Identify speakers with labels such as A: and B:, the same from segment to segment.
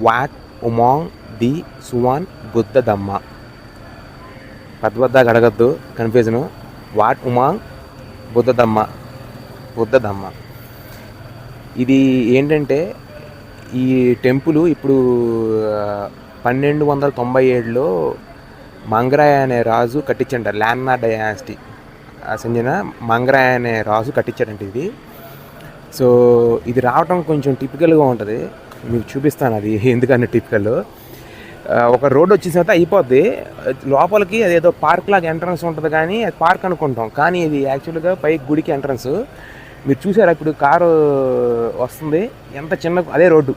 A: What Umong the Suan Buddha Dhamma. పెద్ద అడగద్దు, confusion. Wat Umong Buddha Dhamma. ఇది ఏంటంటే ఈ టెంపుల్ ఇప్పుడు 1297లో మంగరాయ అనే రాజు కట్టించంట. ల్యాన్నా డయాసిటీ చెందిన మంగరాయ అనే రాజు కట్టించాడంట ఇది. సో ఇది రావటం కొంచెం టిపికల్గా ఉంటుంది, మీకు చూపిస్తాను అది ఎందుకన్నా టిపికల్. ఒక రోడ్ వచ్చిన తర్వాత అయిపోద్ది, లోపలికి అదేదో పార్క్ లాగా ఎంట్రన్స్ ఉంటుంది, కానీ అది పార్క్ అనుకుంటాం, కానీ ఇది యాక్చువల్గా పైకి గుడికి ఎంట్రన్స్. మీరు చూసారా ఇప్పుడు కారు వస్తుంది, ఎంత చిన్న అదే రోడ్డు.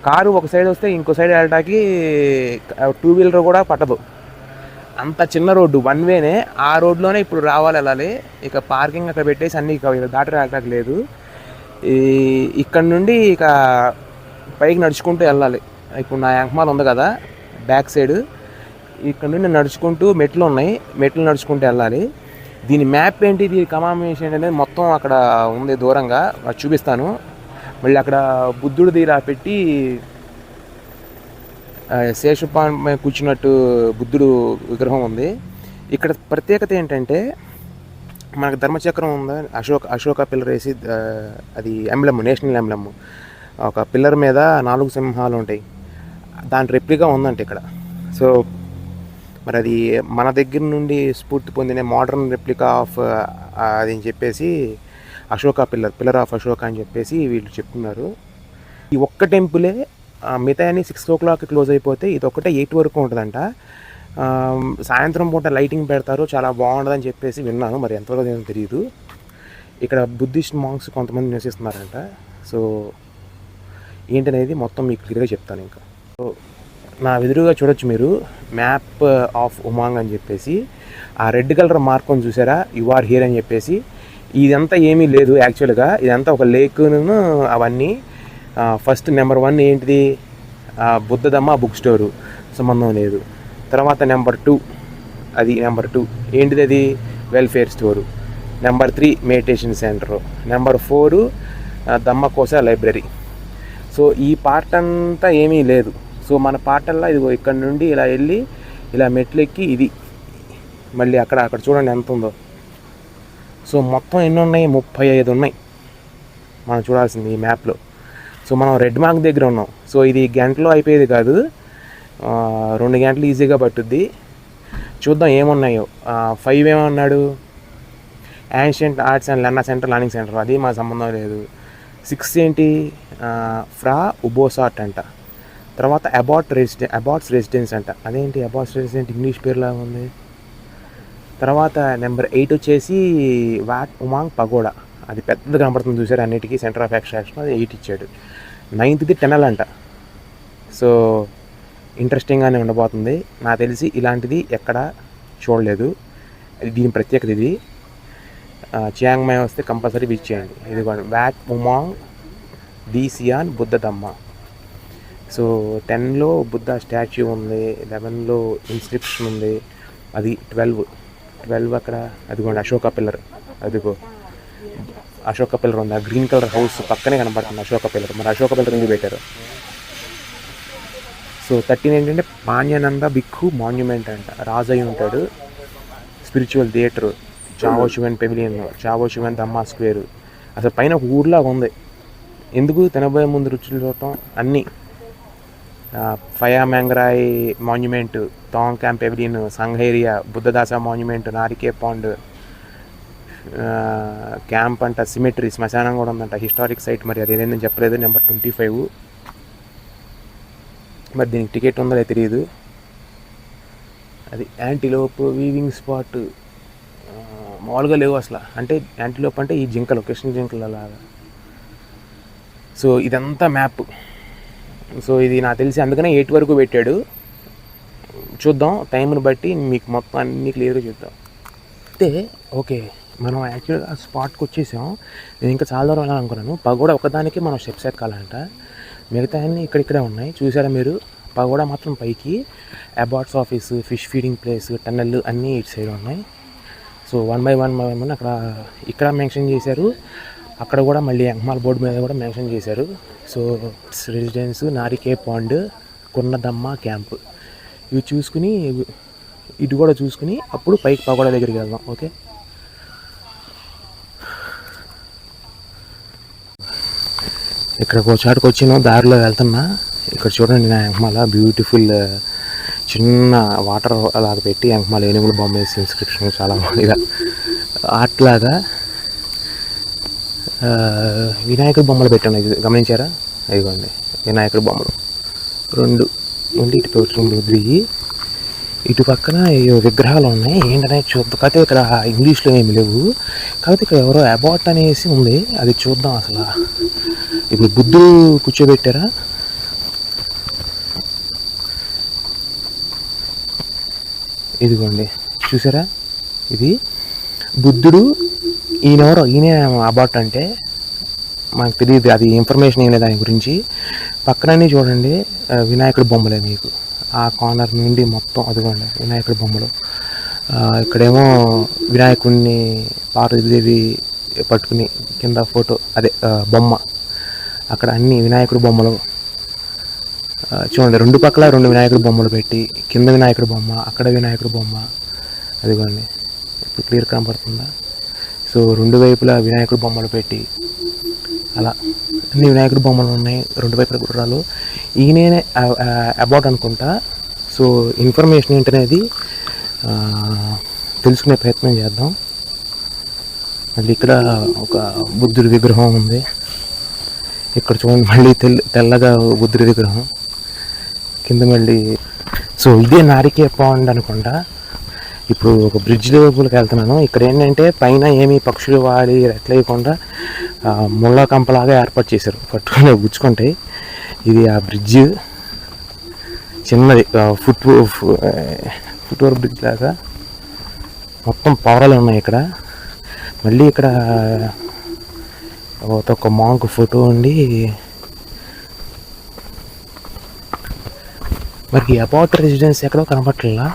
A: కారు ఒక సైడ్ వస్తే ఇంకో సైడ్ వెళ్ళడానికి 2 వీలర్ కూడా పట్టదు, అంత చిన్న రోడ్డు, 1 వేనే. ఆ రోడ్లోనే ఇప్పుడు వెళ్ళాలి. ఇక పార్కింగ్ అక్కడ పెట్టేసి అన్నీ దాటి వెళ్ళడానికి లేదు. ఇక్కడ నుండి ఇక పైకి నడుచుకుంటూ వెళ్ళాలి. ఇప్పుడు నా వెంకమాల ఉంది కదా బ్యాక్ సైడ్, ఇక్కడ నుండి నడుచుకుంటూ మెట్లు ఉన్నాయి, మెట్లు నడుచుకుంటూ వెళ్ళాలి. దీని మ్యాప్ ఏంటి, దీని కమామేషన్ అనేది మొత్తం అక్కడ ఉంది దూరంగా, అది చూపిస్తాను. మళ్ళీ అక్కడ బుద్ధుడిది ఇలా పెట్టి శేషపాన్ కూర్చున్నట్టు బుద్ధుడు విగ్రహం ఉంది. ఇక్కడ ప్రత్యేకత ఏంటంటే మనకు ధర్మచక్రం ఉందా, అశోక పిల్లర్ వేసి అది ఎంబ్లమ్, నేషనల్ ఎంబ్లమ్. ఒక పిల్లర్ మీద 4 సింహాలు ఉంటాయి, దాని రెప్లికా ఉందంట ఇక్కడ. సో మరి అది మన దగ్గర నుండి స్ఫూర్తి పొందిన మోడర్న్ రెప్లికా ఆఫ్ అది అని చెప్పేసి పిల్లర్ ఆఫ్ అశోక అని చెప్పేసి వీళ్ళు చెప్తున్నారు. ఈ ఒక్క టెంపులే, మిగతా అని 6 o'clock క్లోజ్ అయిపోతే ఇది ఒక్కటే 8 వరకు ఉంటుందంట. సాయంత్రం పూట లైటింగ్ పెడతారు, చాలా బాగుంటుందని చెప్పేసి విన్నాను, మరి ఎంతవరకు ఏమో తెలియదు. ఇక్కడ బుద్ధిస్ట్ మాంగ్స్ కొంతమంది నివసిస్తున్నారంట. సో ఏంటనేది మొత్తం మీకు క్లియర్గా చెప్తాను. ఇంకా సో నా ఎదురుగా చూడొచ్చు మీరు మ్యాప్ ఆఫ్ ఉమాంగ్ అని చెప్పేసి, ఆ రెడ్ కలర్ మార్క్ చూసారా, యు ఆర్ హియర్ అని చెప్పేసి. ఇదంతా ఏమీ లేదు యాక్చువల్గా, ఇదంతా ఒక లేకును అవన్నీ. ఫస్ట్ నెంబర్ 1 ఏంటిది, బుద్ధదమ్మ బుక్ స్టోరు, సంబంధం లేదు. తర్వాత నెంబర్ 2 ఏంటిది, అది welfare store. Number 3 meditation centre. Number 4 Dhammakosa library. So ఈ పార్ట్ అంతా ఏమీ లేదు. సో మన పార్టల్లా ఇదిగో ఇక్కడ నుండి ఇలా వెళ్ళి ఇలా మెట్లెక్కి ఇది మళ్ళీ అక్కడ చూడండి ఎంత ఉందో. సో మొత్తం ఎన్ని ఉన్నాయి, 35 ఉన్నాయి మనం చూడాల్సింది ఈ మ్యాప్లో. సో మనం రెడ్ మార్క్ దగ్గర ఉన్నాం. సో ఇది గంటలో అయిపోయేది కాదు, 2 గంటలు ఈజీగా పట్టుద్ది. చూద్దాం ఏమున్నాయో. 5 ఏమన్నాడు, ancient arts and learning centre, అది మా సంబంధం లేదు. 6 ఏంటి, ఫ్రా ఉబోసాట్ అంట. తర్వాత అబాట్స్ రెసిడెన్స్ అంట. అదేంటి అబాట్స్ రెసిడెన్స్, ఇంగ్లీష్ పేరులా ఉంది. తర్వాత నెంబర్ 8 వచ్చేసి వాట్ ఉమాంగ్ పగోడా, అది పెద్దగా కనపడుతుంది చూసారు, అన్నిటికీ సెంటర్ ఆఫ్ అట్రాక్షన్, అది 8 ఇచ్చాడు. 9th టెనల్ అంట. సో ఇంట్రెస్టింగ్గానే ఉండబోతుంది. నాకు తెలిసి ఇలాంటిది ఎక్కడ చూడలేదు, దీని ప్రత్యేకత ఇది. చియాంగ్ మాయ్ వస్తే కంపల్సరీ విజిట్ చేయండి. ఇదిగోండి Wat Umong the Suan Buddha Dhamma. So 10లో బుద్ధ స్టాచ్యూ ఉంది, 11లో ఇన్స్క్రిప్షన్ ఉంది, అది 12 అక్కడ. అదిగోండి అశోక పిల్లర్, అదిగో అశోక పిల్లర్ ఉంది, ఆ గ్రీన్ కలర్ హౌస్ పక్కనే కనబడుతుంది అశోక పిల్లర్. మరి అశోక పిల్లర్ ఎందుకు పెట్టారు. సో 13 ఏంటంటే పాణ్యానంద బిక్కు మాన్యుమెంట్ అంట, రాజయ్య ఉంటాడు. స్పిరిచువల్ థియేటర్, చావో శివన్ పెవిలియన్, చావో శివన్ దమ్మా స్క్వేరు. అసలు పైన ఒక ఊర్లాగా ఉంది. ఎందుకు, తినబోయే ముందు రుచులు చూడటం అన్నీ. ఫయా మ్యాంగ్రాయ్ మాన్యుమెంట్, తాంగ్ క్యాంప్ పెవిలియన్, సంఘేరియా, బుద్ధదాస మాన్యుమెంట్, నారికే పాండ్, క్యాంప్ అంట, సిమెట్రీ, శ్మశానం కూడా ఉందంట, హిస్టారిక్ సైట్. మరి అది ఏదైనా చెప్పలేదు. నెంబర్ 25. మరి దీనికి టికెట్ ఉందో లేదో తెలియదు. అది యాంటీలోప్ వీవింగ్ స్పాట్, మామూలుగా లేవు అసలు. అంటే యాంటీలోప్ అంటే ఈ జింకలు, కృష్ణ జింకలు అలాగా. సో ఇదంతా మ్యాప్. సో ఇది నాకు తెలిసి అందుకనే 8 వరకు పెట్టాడు. చూద్దాం టైంని బట్టి మీకు మొత్తం అన్నీ క్లియర్గా చూద్దాం. అయితే ఓకే, మనం యాక్చువల్గా స్పాట్కి వచ్చేసాం. నేను ఇంకా చాలా దూరం వెళ్ళాలనుకున్నాను. పగోడా ఒకదానికి మనం స్టెప్స్ ఎక్కాలంట, మిగతా అన్నీ ఇక్కడిక్కడే ఉన్నాయి. చూసారా మీరు, పగోడా మాత్రం పైకి. Abbot's office, fish feeding place, tunnel అన్నీ ఇటు సైడ్ ఉన్నాయి. సో 1 by 1 అక్కడ ఇక్కడ మెన్షన్ చేశారు. అక్కడ కూడా మళ్ళీ ఎంకమాల బోర్డు మీద కూడా మెన్షన్ చేశారు. సో రెసిడెన్స్ నారికే పాండ్ కొన్నదమ్మ క్యాంప్ ఇవి చూసుకుని ఇటు కూడా చూసుకుని అప్పుడు పైకి పగోడా దగ్గరికి వెళ్దాం. ఓకే, ఇక్కడ ఒక చాటుకు వచ్చిన దారిలో వెళ్తున్నా. ఇక్కడ చూడండి నా ఎంకమాల బ్యూటిఫుల్ చిన్న వాటర్ అలాగ పెట్టి ఎంకమాల ఏనుగుల బొమ్మ వేసి ఇన్స్క్రిప్షన్ చాలా ఇక ఆర్ట్ లాగా వినాయకుడి బొమ్మలు పెట్టాను. ఇది గమనించారా? ఇదిగోండి వినాయకుడి బొమ్మలు 2 ఉండి ఇటు 2 దిగి ఇటు పక్కన విగ్రహాలు ఉన్నాయి. ఏంటనే చూద్దాం. కాకపోతే ఇక్కడ ఇంగ్లీష్లో ఏమి లేవు. కాకపోతే ఇక్కడ ఎవరో అబాట్ అనేసి ఉంది, అది చూద్దాం. అసలు ఇప్పుడు బుద్ధుడు కూర్చోబెట్టారా? ఇదిగోండి చూసారా, ఇది బుద్ధుడు. ఈయన అబాట్ అంటే మనకు తెలియదు, అది ఇన్ఫర్మేషన్ ఏం లేదు దాని గురించి. పక్కనన్నీ చూడండి వినాయకుడి బొమ్మలే మీకు. ఆ కార్నర్ నుండి మొత్తం అదిగోండి వినాయకుడి బొమ్మలు. ఇక్కడేమో వినాయకుడిని పార్వతీదేవి పట్టుకుని కింద ఫోటో అదే బొమ్మ. అక్కడ అన్ని వినాయకుడి బొమ్మలు చూడండి. 2 పక్కల 2 వినాయకుడి బొమ్మలు పెట్టి కింద వినాయకుడి బొమ్మ, అక్కడ వినాయకుడి బొమ్మ. అదిగోండి ఇప్పుడు క్లియర్ కనపడుతుందా? సో 2 వైపులా వినాయకుడి బొమ్మలు పెట్టి అలా అన్ని వినాయకుడి బొమ్మలు ఉన్నాయి. 2 వైపుల గుర్రాలు. ఈయనే అబౌట్ అనుకుంటా. సో ఇన్ఫర్మేషన్ ఏంటనేది తెలుసుకునే ప్రయత్నం చేద్దాం. మళ్ళీ ఇక్కడ ఒక బుద్ధుడి విగ్రహం ఉంది. ఇక్కడ చూడండి మళ్ళీ తెల్లగా బుద్ధుడి విగ్రహం కింద మళ్ళీ. సో ఇదే నారికే పాండ్ అనుకుంటా. ఇప్పుడు ఒక బ్రిడ్జ్ లోపలికి వెళ్తున్నాను. ఇక్కడ ఏంటంటే పైన ఏమీ పక్షులు వాడి రెట్లేయకుండా ముళ్ళ కంపలాగా ఏర్పాటు చేశారు, పట్టుకుని గుచ్చుకుంటాయి. ఇది ఆ బ్రిడ్జ్ చిన్నది, ఫుట్ ఓవర్ బ్రిడ్జ్ లాగా. మొత్తం పవరాలు ఉన్నాయి ఇక్కడ. మళ్ళీ ఇక్కడ ఒక మాంక్ ఫోటో ఉండి. మరి అబౌట్ రెసిడెన్స్ ఎక్కడో కనపట్లా.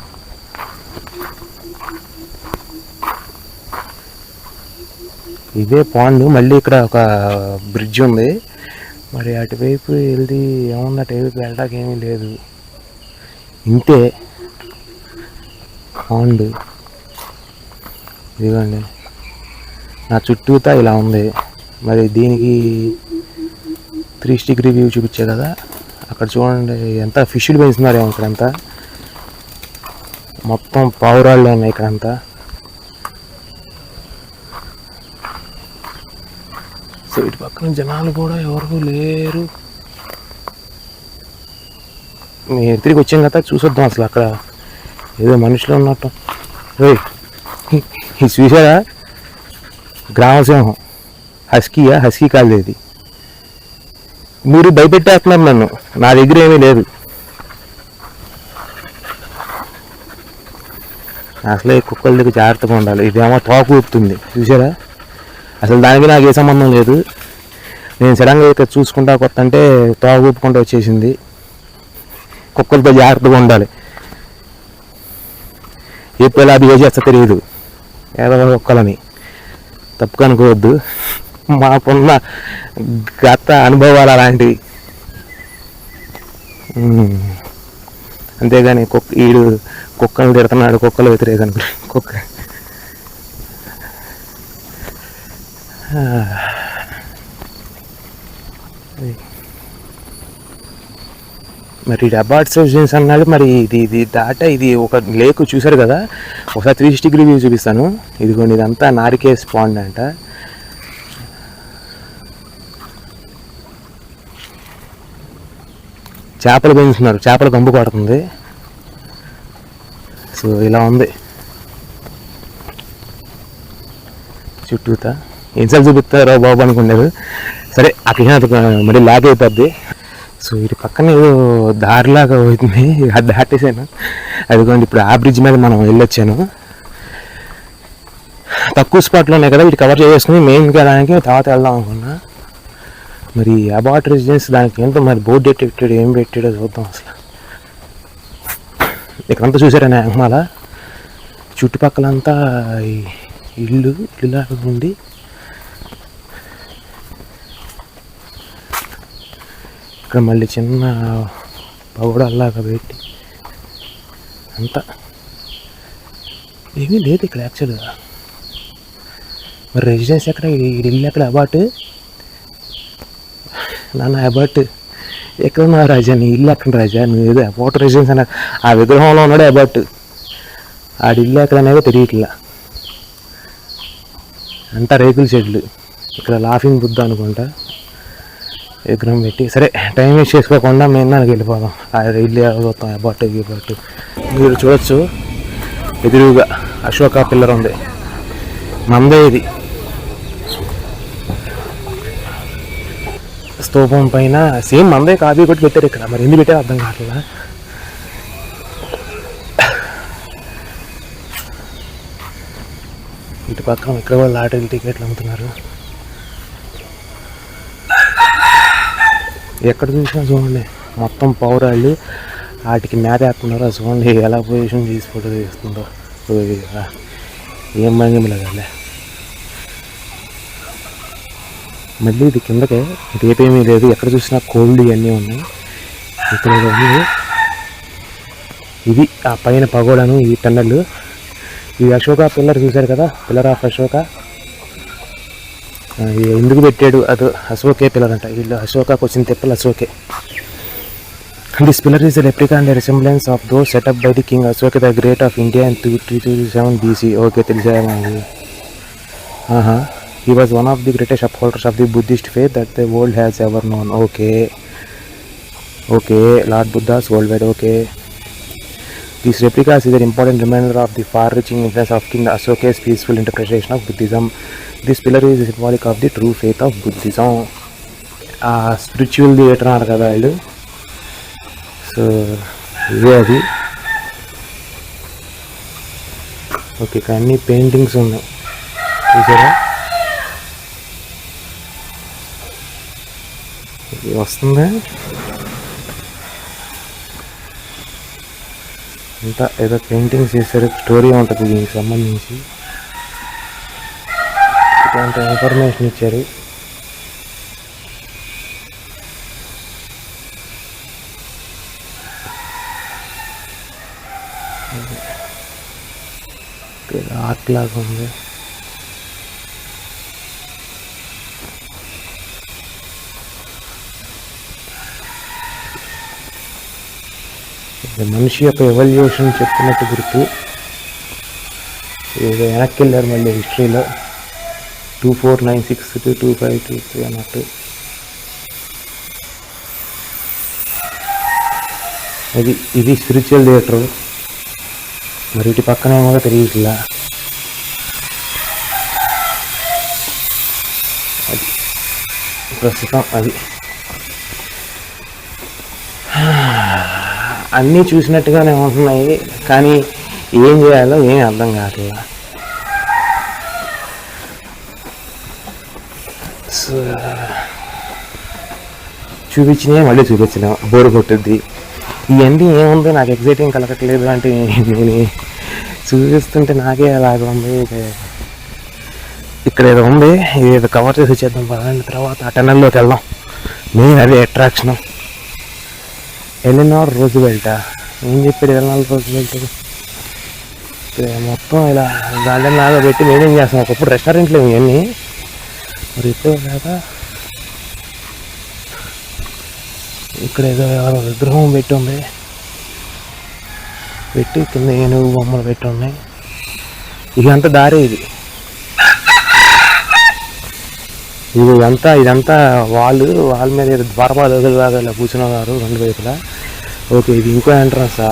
A: ఇదే పాండ్. మళ్ళీ ఇక్కడ ఒక బ్రిడ్జ్ ఉంది. మరి అటువైపు వెళ్ళి ఏముంది, అటువైపు వెళ్ళడానికి ఏమీ లేదు. ఇంతే పాండ్. ఇదిగోండి నా చుట్టూతా ఇలా ఉంది. మరి దీనికి 360 వ్యూ చూపించే కదా. అక్కడ చూడండి ఎంత ఫిష్లు పెంచుతున్నారేమో ఇక్కడంతా. మొత్తం పావురాళ్ళు ఉన్నాయి ఇక్కడంతా. సో ఇటు పక్కన జనాలు కూడా ఎవరు లేరు. మేము తిరిగి వచ్చాం కదా, చూసొద్దాం అసలు అక్కడ ఏదో మనుషులు ఉన్నట్టు. ఇది చూసారా, గ్రామసింహం. హస్కీ కాదు ఇది. మీరు భయపెట్టేస్తున్నారు నన్ను, నా దగ్గర ఏమీ లేదు. అసలే కుక్కల దగ్గర జాగ్రత్తగా ఉండాలి. ఇదేమో తోక ఊపుతుంది చూసారా. అసలు దానికి నాకు ఏ సంబంధం లేదు. నేను సడన్గా ఇక్కడ చూసుకుంటా కొత్త అంటే తోక ఊపుకుంటూ వచ్చేసింది. కుక్కలతో జాగ్రత్తగా ఉండాలి. ఎప్పుడు ఎలా బిహేవ్ చేస్తా తెలియదు. ఏదో కుక్కలని తప్పుగా అనుకోవద్దు. మాకున్న గత అనుభవాలు అలాంటివి. అంతేగాని ఈడు కుక్కలు తిడుతున్నాడు, కుక్కలు వ్యతిరేకం కుక్క. మరి అబార్ట్ రెసిడెన్స్ అన్నాడు. మరి ఇది దాట ఇది ఒక లేక్ చూసారు కదా. ఒకసారి 360 వ్యూ చూపిస్తాను. ఇదిగోండి ఇదంతా నారికేస్ పాండ్ అంట. చేపలు పెంచుతున్నారు, చేపలు గంపు పడుతుంది. సో ఇలా ఉంది చుట్టూతా. ఎన్నిసార్లు చూపిస్తారో బాబు అనుకున్నారు. సరే అక్కడ మళ్ళీ లాగ్ అయిపోద్ది. సో ఇటు పక్కన ఏదో దారిలాగా అవుతుంది, అది దాటేసాను. అదిగోండి ఇప్పుడు ఆ బ్రిడ్జ్ మీద మనం వెళ్ళొచ్చాను. తక్కువ స్పాట్లో ఉన్నాయి కదా, ఇటు కవర్ చేసుకుని మెయిన్ వెళ్ళడానికి తర్వాత వెళ్దాం అనుకున్నా. మరి అబార్ట్ రెసిడెన్స్ దానికి ఏంటో మరి బోర్డు పెట్టాడు, ఏం పెట్టాడో చూద్దాం. అసలు ఇక్కడంతా చూసారా ఎంకమాల చుట్టుపక్కలంతా ఇల్లులాగా ఉండి ఇక్కడ మళ్ళీ చిన్న పగోడల్లాగా పెట్టి అంతా ఏమీ లేదు ఇక్కడ యాక్చువల్గా. మరి రెసిడెన్స్ ఎక్కడ, ఇల్లు ఎక్కడ? అబార్ట్ నాన్న, అబార్ట్ ఎక్కడ ఉన్నావు రాజా? నీ ఇల్లు ఎక్కడ రాజా? నువ్వు ఏదో అబార్ట్ రెసిడెన్స్ అన్న ఆ విగ్రహంలో ఉన్నాడే అబార్ట్. ఆడి ఇల్లు ఎక్కడ అనేది తెలియట్లా. అంతా రేకుల షెడ్లు. ఇక్కడ లాఫింగ్ బుద్ధ అనుకుంటా విగ్రహం పెట్టి. సరే టైం వేస్ట్ చేసుకోకుండా మేము దానికి వెళ్ళిపోదాం. ఆ ఇల్లు చూస్తాం అబార్ట్ గిబార్ట్. మీరు చూడొచ్చు ఎదురుగా అశోక పిల్లర్ ఉంది, మందే ఇది. స్తూపం పైన సేమ్ మందే కాపీ కొట్టి పెట్టారు ఇక్కడ. మరి ఎందుకు పెట్టారు అర్థం కావట్లేదా. ఇటు పక్కన ఇక్కడ వాళ్ళు లాటరీ టికెట్లు అమ్ముతున్నారు. ఎక్కడ చూసినా చూడండి మొత్తం పౌరాళ్ళు వాటికి మేత వేస్తున్నారు. చూడండి ఎలా పొజిషన్ తీసి ఫోటో తీస్తుందో. ఏం భంగిమ లేదండి. మళ్ళీ ఇది కిందకే, రేపేమీ లేదు. ఎక్కడ చూసినా కోల్డ్ ఇవన్నీ ఉన్నాయి. ఇక్కడ ఉంది ఇది ఆ పైన పగోడాను, ఈ టన్నెల్. ఈ అశోక పిల్లర్ చూశారు కదా, పిల్లర్ ఆఫ్ అశోక. ఎందుకు పెట్టాడు అది అశోకే పిల్లర్ అంట. వీళ్ళు అశోకకు వచ్చిన తెప్పలు అశోకే. This pillar is replica and resemblance of those setup by the king Ashoka the great of India in 327 BC. Okay, తెలిసాయా మనకి. He was one of the greatest upholders of the Buddhist faith that the world has ever known. Okay, Lord Buddha's worldwide. Okay, these replicas is an important reminder of the far-reaching influence of King Ashoka's peaceful interpretation of Buddhism. This pillar is symbolic of the true faith of Buddhism. Spiritual theater అన్నారు కదా వీళ్ళు. So ఇదే అది. Okay, ఇక్కడ అన్ని paintings ఉన్నాయి చూసారా. వస్తుందా అంతా ఏదో పెయింటింగ్స్ చేశారు. స్టోరీ ఉంటుంది దీనికి సంబంధించి. ఇట్లాంటి ఇన్ఫర్మేషన్ ఇచ్చారు. ఆర్ట్ లాగా ఉంది. మనిషి యొక్క ఎవల్యూషన్ చెప్తున్నట్టు గుర్తు. ఇది వెనక్కి వెళ్ళారు మళ్ళీ హిస్టరీలో. 2496 to 2523 అన్నట్టు. ఇది స్పిరిచువల్ థియేటర్. మరి ఇటు పక్కన ఏమో తెలియట్లా. అది ప్రస్తుతం అది అన్నీ చూసినట్టుగానే ఉంటున్నాయి, కానీ ఏం చేయాలో ఏమీ అర్థం కావట్లేదు. చూపించినా మళ్ళీ చూపించలేం, బోరు కొట్టుద్ది. ఇవన్నీ ఏముందో నాకు ఎగ్జైటింగ్ కలగట్లేదు. అంటే నేను చూపిస్తుంటే నాకే అలాగ ఉంది. ఇక్కడ ఏదో ఉంది, ఏదో కవర్ చేసి వచ్చేద్దాం పదండి. తర్వాత ఆ టనల్లోకి వెళ్దాం. మెయిన్ అదే అట్రాక్షన్. ఎలినార్ రోజ్వెల్ట్ ఏం చెప్పాడు? ఎలినార్ రోజ్వెల్ట్ మొత్తం ఇలా గార్డెన్ లాగా పెట్టి మెయింటైన్ చేస్తాం. ఒకప్పుడు రెస్టారెంట్లు ఇవన్నీ, మరి ఇప్పుడు కదా. ఇక్కడ ఏదో విగ్రహం పెట్టి ఉంది, పెట్టి కింద ఏనుగు బొమ్మలు పెట్టి ఉన్నాయి. ఇదంతా దారి. ఇదంతా వాళ్ళ మీద ద్వారపాలకులాగా ఇలా కూర్చున్నారు రెండు వైపులా. ఓకే, ఇది ఇంకో ఎంట్రన్సా?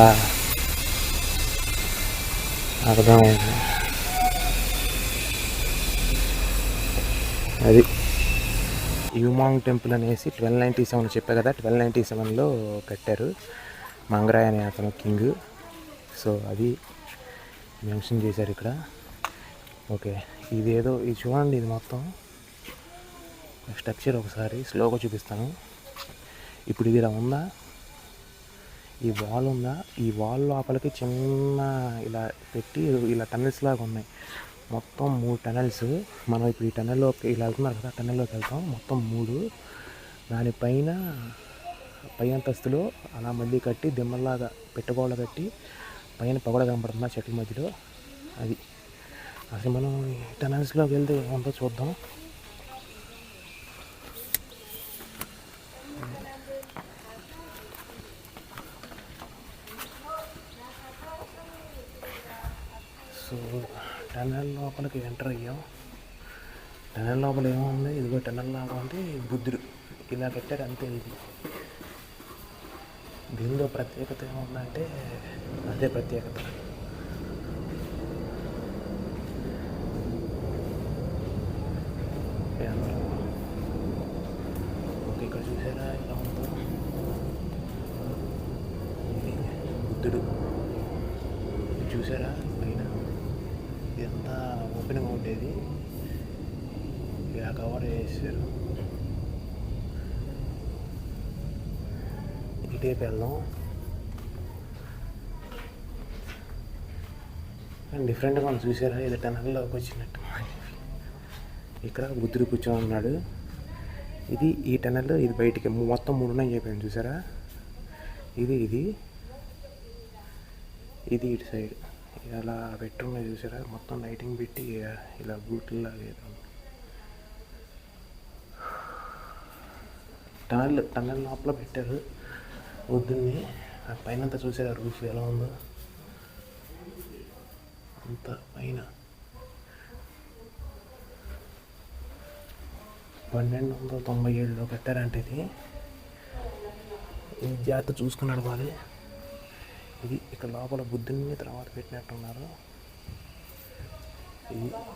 A: అర్థమైంది. అది యుమాంగ్ టెంపుల్ అనేసి 1297 చెప్పా కదా, 1297లో కట్టారు మంగరాయ్ అనే అతను కింగ్. సో అది మెన్షన్ చేశారు ఇక్కడ. ఓకే, ఇదేదో ఇది చూడండి, ఇది మొత్తం స్ట్రక్చర్ ఒకసారి స్లోగా చూపిస్తాను. ఇప్పుడు ఇది ఇలా ఉందా, ఈ వాల్ ఉందా, ఈ వాల్ లోపలికి చిన్న ఇలా పెట్టి ఇలా టనల్స్ లాగా ఉన్నాయి. మొత్తం 3 టనల్స్. మనం ఇప్పుడు ఈ టనల్లోకి ఇలా వెళ్తున్నారు కదా, టనల్లోకి వెళ్తాం. మొత్తం 3. దానిపైన పై అంతస్తులో అలా మళ్ళీ కట్టి దిమ్మల్లాగా పెట్టగోళ్ళ కట్టి పైన పగడ కనపడుతుంది చెట్ల మధ్యలో. అది అసలు మనం టనల్స్లోకి వెళ్తే ఏముందో చూద్దాం. సో టనల్ లోపలికి ఎంటర్ అయ్యాం. టనల్ లోపల ఏముంది, ఇదిగో టనల్ లాగా ఉంది, బుద్ధుడు ఇలా కట్టారు అంతే. ఇది దీనిలో ప్రత్యేకత ఏముందంటే అదే ప్రత్యేకత. ఓకే, ఇక్కడ చూసారా ఇలా ఉందో బుద్ధుడు, చూసారా పైన ఇదంతా ఓపెన్గా ఉండేది, ఇలా కవర్ చేశారు. ఇటేపు వెళ్దాం. డిఫరెంట్గా మనం చూసారా, ఇది టనల్లోకి వచ్చినట్టు. ఇక్కడ బుద్ధుడు కూర్చొని ఉన్నాడు. ఇది ఈ టనల్, ఇది బయటికి మొత్తం 3 ఉన్నాయని చెప్పాను చూసారా. ఇది ఇది ఇది ఇటు సైడ్ ఇలా పెట్టున్నాయి చూసారా, మొత్తం లైటింగ్ పెట్టి ఇలా బూట్లా టనల్ లోపల పెట్టారు బుద్ధుడిని. ఆ పైన అంతా చూసారా రూఫ్ ఎలా ఉందో, అంత పైన 1297లో కట్టారంటే ఇది జాగ్రత్త చూసుకుని నడవాలి. ఇది ఇక్కడ లోపల బుద్ధుడిని తర్వాత పెట్టినట్టున్నారు.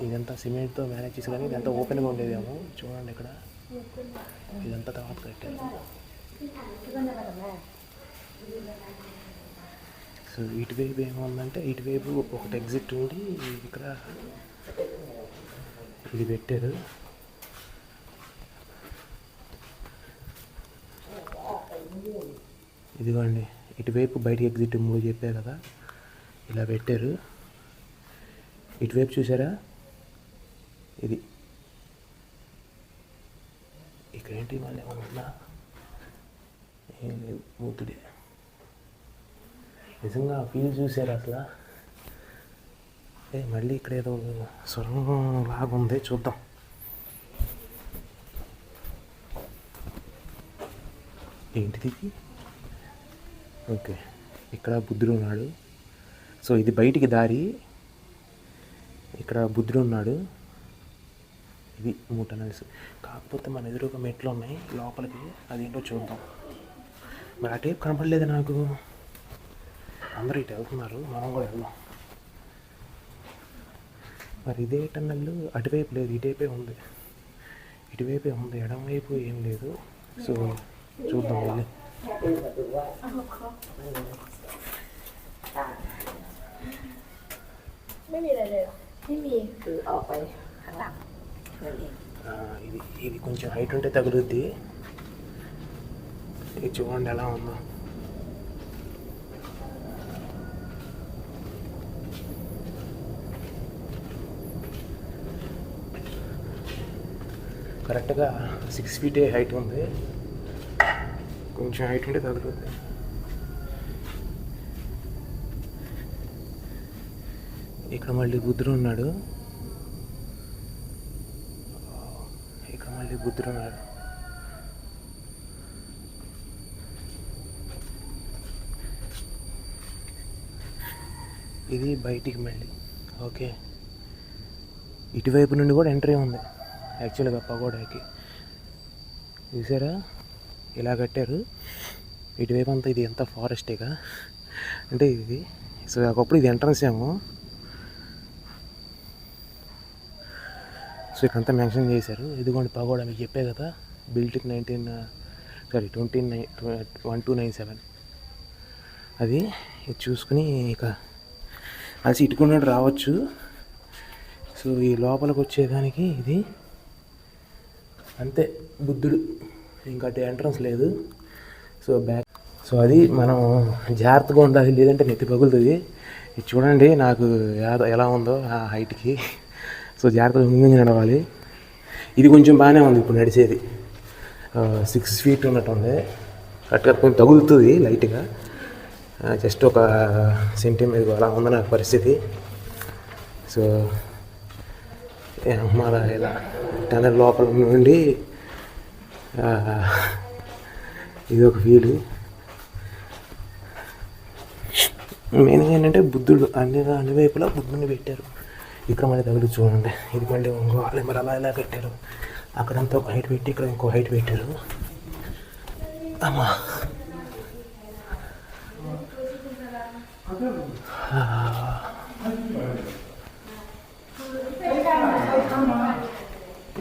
A: ఇదంతా సిమెంట్తో మేనేజ్ చేసి, కానీ ఇదంతా ఓపెన్గా ఉండేదేమో. చూడండి ఇక్కడ ఇదంతా తర్వాత కట్టారు. సో ఇటువైపు ఏముందంటే, ఇటువైపు ఒకటి ఎగ్జిట్ ఉండి ఇక్కడ ఇది పెట్టారు. ఇదిగోండి ఇటువైపు బయట ఎగ్జిట్ 3 చెప్పారు కదా, ఇలా పెట్టారు. ఇటువైపు చూసారా, ఇది ఇక్కడేంటి మళ్ళీ ఏమన్నా ఏం లేదు, బుద్ధుడే. నిజంగా ఫీల్ చూసారు అసలు. మళ్ళీ ఇక్కడ ఏదో సొరంగం లాగా ఉంది, చూద్దాం. ఏంటిది? ఓకే, ఇక్కడ బుద్ధుడు ఉన్నాడు. సో ఇది బయటికి దారి, ఇక్కడ బుద్ధుడు ఉన్నాడు. ఇది 3 టనల్స్. కాకపోతే మన ఎదురుగా మెట్లు ఉన్నాయి లోపలికి, అదేంటో చూద్దాం. మరి ఆ టేప్ కనపడలేదు నాకు. అందరూ ఇటు వెళ్తున్నారు, మనం కూడా వెళ్దాం. మరి ఇదే టన్నల్ అటువైపు లేదు, ఇటువైపే ఉంది. ఇటువైపే ఉంది, ఎడమవైపు ఏం లేదు. సో చూద్దాం వెళ్ళి. ఇది కొంచెం హైట్ ఉంటే తగులుద్ది. ఇది చూడండి ఎలా ఉందో. కరెక్ట్గా 6 feet హైట్ ఉంది. కొంచెం హైట్ ఉంటే తగులుద్ది. ఇక్కడ మళ్ళీ బుద్ధుడు ఉన్నాడు. ఇది బయటికి మళ్ళీ. ఓకే, ఇటువైపు నుండి కూడా ఎంట్రీ ఉంది యాక్చువల్గా పగోడాకి. చూసారా ఇలా కట్టారు. ఇటువైపు అంతా ఇది ఎంత ఫారెస్టేగా అంటే ఇది. సో ఒకప్పుడు ఇది ఎంట్రన్స్ ఏమో. సో ఇక్కడంతా మెన్షన్ చేశారు. ఇదిగోండి పగోడా, మీకు చెప్పే కదా, బిల్ట్ 1297. అది ఇది చూసుకుని ఇక అలసి ఇటుకున్నాడు రావచ్చు. సో ఈ లోపలికి వచ్చేదానికి ఇది అంతే బుద్ధుడు, ఇంకా ఎంట్రన్స్ లేదు. So back. సో అది మనం జాగ్రత్తగా ఉండాలి, లేదంటే నెత్తి పగులుతుంది. ఇది చూడండి నాకు ఎలా ఉందో ఆ హైట్కి. సో జాగ్రత్తగా ముందు నడవాలి. ఇది కొంచెం బాగానే ఉంది ఇప్పుడు నడిచేది. 6 feet ఉన్నట్టు ఉంది. కరెక్ట్గా కొంచెం తగులుతుంది లైట్గా, జస్ట్ ఒక సెంటీమీటర్ అలా ఉంది నాకు పరిస్థితి. సో మన ఇలా టనల్ లోపల నుండి ఇది ఒక ఫీలు. మెయిన్ ఏంటంటే బుద్ధుడు అన్ని వైపులా బుద్ధుడిని పెట్టారు. ఇక్కడ మళ్ళీ తగులు చూడండి, ఇది మళ్ళీ ఇంకో మరి అలా ఇలా పెట్టారు. అక్కడంతా ఒక హైట్ పెట్టి ఇక్కడ ఇంకో హైట్ పెట్టారు. అమ్మా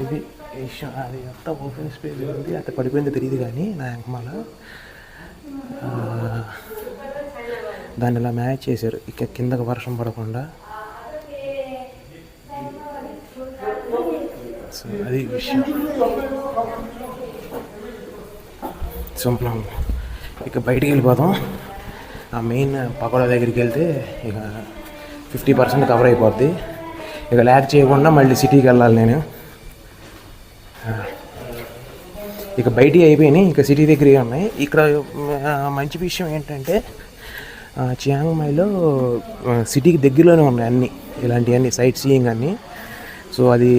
A: ఇది విషయం. అది అంతా ఓపెన్ స్పేస్ ఉంది, అంత పడిపోయింది తెలియదు కానీ నా వెనకమాల దాన్ని ఇలా మ్యాచ్ చేశారు ఇక కిందకు వర్షం పడకుండా. సో అది విషయం. సో మనం ఇక బయటికి వెళ్ళిపోతాం. ఆ మెయిన్ పకోడా దగ్గరికి వెళ్తే ఇక 50% కవర్ అయిపోద్ది. ఇక ల్యాక్ చేయకుండా మళ్ళీ సిటీకి వెళ్ళాలి నేను. ఇక బయటికి అయిపోయినాయి, ఇక సిటీ దగ్గరే ఉన్నాయి. ఇక్కడ మంచి విషయం ఏంటంటే చియాంగ్ మైలో సిటీకి దగ్గరలోనే ఉన్నాయి అన్నీ ఇలాంటివన్నీ సైట్ సీయింగ్ అన్నీ. సో అది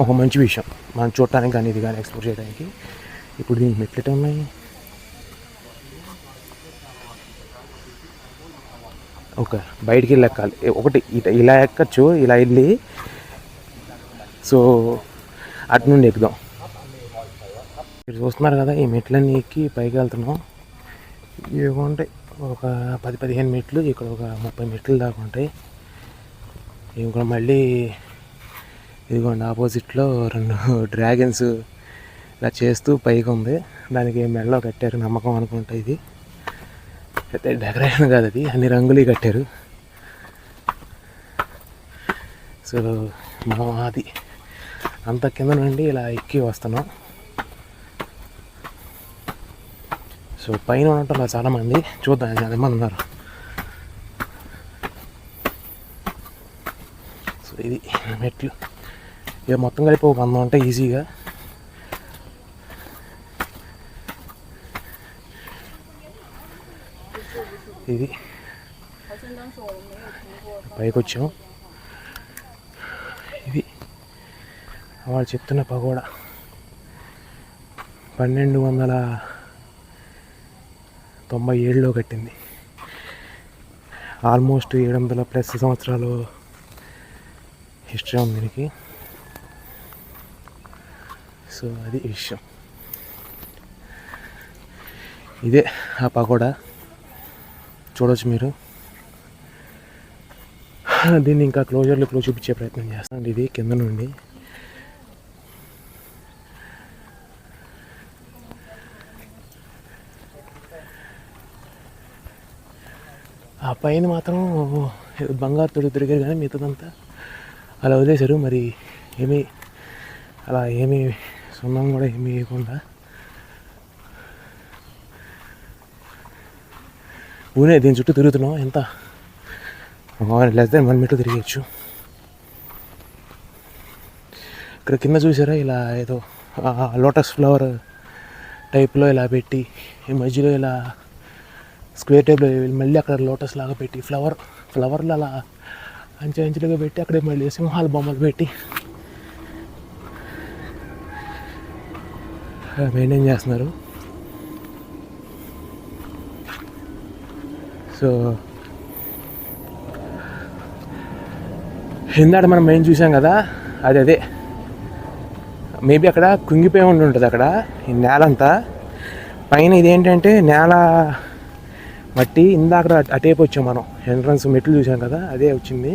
A: ఒక మంచి విషయం మనం చూడటానికి కానీ ఇది కానీ ఎక్స్ప్లోర్ చేయడానికి. ఇప్పుడు దీనికి మెట్లు ఉన్నాయి. ఓకే, బయటికి వెళ్ళి ఎక్కాలి. ఒకటి ఇలా ఎక్కచ్చు, ఇలా వెళ్ళి సో అటు నుండి ఎక్కుదాం. మీరు చూస్తున్నారు కదా, ఈ మెట్లన్నీ ఎక్కి పైకి వెళ్తున్నాం. ఇవి ఉంటాయి ఒక 10-15 మెట్లు, ఇక్కడ ఒక 30 మెట్లు దాకా ఉంటాయి. ఇంకా మళ్ళీ ఇదిగోండి ఆపోజిట్లో 2 డ్రాగన్స్ ఇలా చేస్తూ పైకి ఉంది. దానికి మెడలో కట్టారు నమ్మకం అనుకుంటా. ఇది అయితే డెకరేషన్ కాదు, అది అన్ని రంగులు కట్టారు. సో మనం అది అంత కింద నుండి ఇలా ఎక్కి వస్తున్నాం. సో పైన ఉండటం చాలామంది, చూద్దాం ఎంతమంది ఉన్నారు. సో ఇది మెట్లు. ఇక మొత్తం కలిపి 100 ఉంటాయి ఈజీగా. ఇది పైకి వచ్చాం. ఇది వాళ్ళు చెప్తున్న పగోడా 1297లో కట్టింది. ఆల్మోస్ట్ 700+ సంవత్సరాలు హిస్టరీ ఉంది దీనికి. సో అది విషయం. ఇదే ఆ పగోడా చూడవచ్చు మీరు. దీన్ని ఇంకా క్లోజ్ చూపించే ప్రయత్నం చేస్తాను. ఇది కింద నుండి ఆ పైన మాత్రం బంగారు తొడుగు తిరిగారు కానీ మిగతాదంతా అలా వదిలేశారు. మరి ఏమీ సున్నం కూడా ఏమీ వేయకుండా ఊనే దీని చుట్టూ తిరుగుతున్నాం. ఎంత <1 మీటర్ తిరిగచ్చు. ఇక్కడ కింద చూసారా, ఇలా ఏదో లోటస్ ఫ్లవర్ టైప్లో ఇలా పెట్టి ఈ మధ్యలో ఇలా స్క్వేర్ టైప్లో మళ్ళీ అక్కడ లోటస్ లాగా పెట్టి ఫ్లవర్లు అలా అంచెలుగా పెట్టి అక్కడే మళ్ళీ సింహాల బొమ్మలు పెట్టి మెయింటైన్ చేస్తున్నారు. సో ఇందాక మనం మెయిన్ చూసాం కదా, అదే మేబీ అక్కడ కుంగిపోయి ఉంటుంది అక్కడ ఈ నేలంతా. పైన ఇదేంటంటే నేల మట్టి. ఇందాక అటేపు వచ్చాం మనం, ఎంట్రన్స్ మెట్లు చూసాం కదా, అదే వచ్చింది.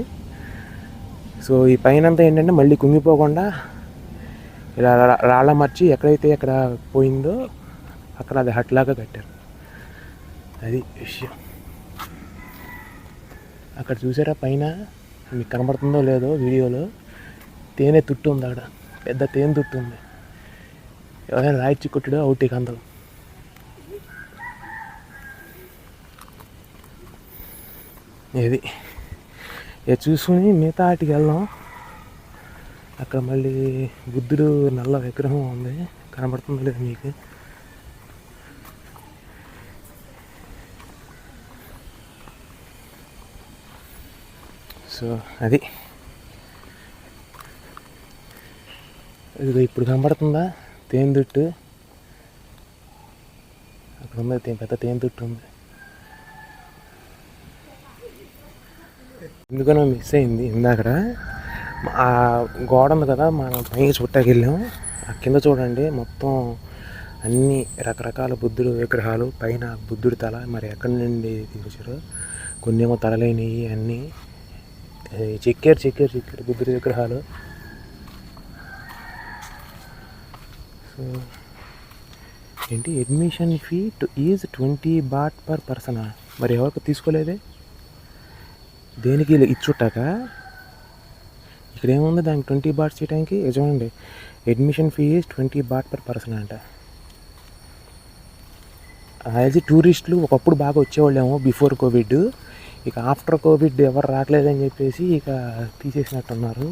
A: సో ఈ పైన అంతా ఏంటంటే మళ్ళీ కుంగిపోకుండా ఇలా రాళ్ళ మర్చి ఎక్కడైతే ఎక్కడ పోయిందో అక్కడ అది హట్లాగా కట్టారు. అది విషయం. అక్కడ చూసారా పైన, మీకు కనబడుతుందో లేదో వీడియోలో, తేనె తుట్టు ఉంది అక్కడ, పెద్ద తేనె తుట్టు ఉంది. ఎవరైనా రాయిచ్చి కొట్టుడు అవుట్ ఇక అందరూ. ఇది చూసుకుని మిగతా వాటికి వెళ్దాం. అక్కడ మళ్ళీ బుద్ధుడు నల్ల విగ్రహం ఉంది, కనబడుతుందో లేదు మీకు. సో అది ఇది ఇప్పుడు కనబడుతుందా తేనెతుట్టు, అక్కడ ఉంది పెద్ద తేనెతుట్టు ఉంది. ఎందుకనో మిస్ అయింది ఇందాక. ఆ గోడ ఉంది కదా, మనం పైకి చుట్టాకి వెళ్ళాం. ఆ కింద చూడండి మొత్తం అన్ని రకరకాల బుద్ధుడు విగ్రహాలు, పైన బుద్ధుడి తల మరి ఎక్కడి నుండి తీసుకొచ్చారు. కొన్ని ఏమో తలలేనివి అన్నీ చెక్కారు బుద్ధుడి విగ్రహాలు. సో ఏంటి admission fee is 20 baht per పర్సనా? మరి ఎవరికి తీసుకోలేదే? దేనికి ఇచ్చుట్టాక ఇక్కడ ఏముంది దానికి 20 baht చేయడానికి? చూడండి admission fee is 20 baht per person అంట. యాజ్ టూరిస్టులు ఒకప్పుడు బాగా వచ్చేవాళ్ళేమో బిఫోర్ కోవిడ్, ఇక ఆఫ్టర్ కోవిడ్ ఎవరు రావట్లేదని చెప్పేసి ఇక తీసేసినట్టున్నారు.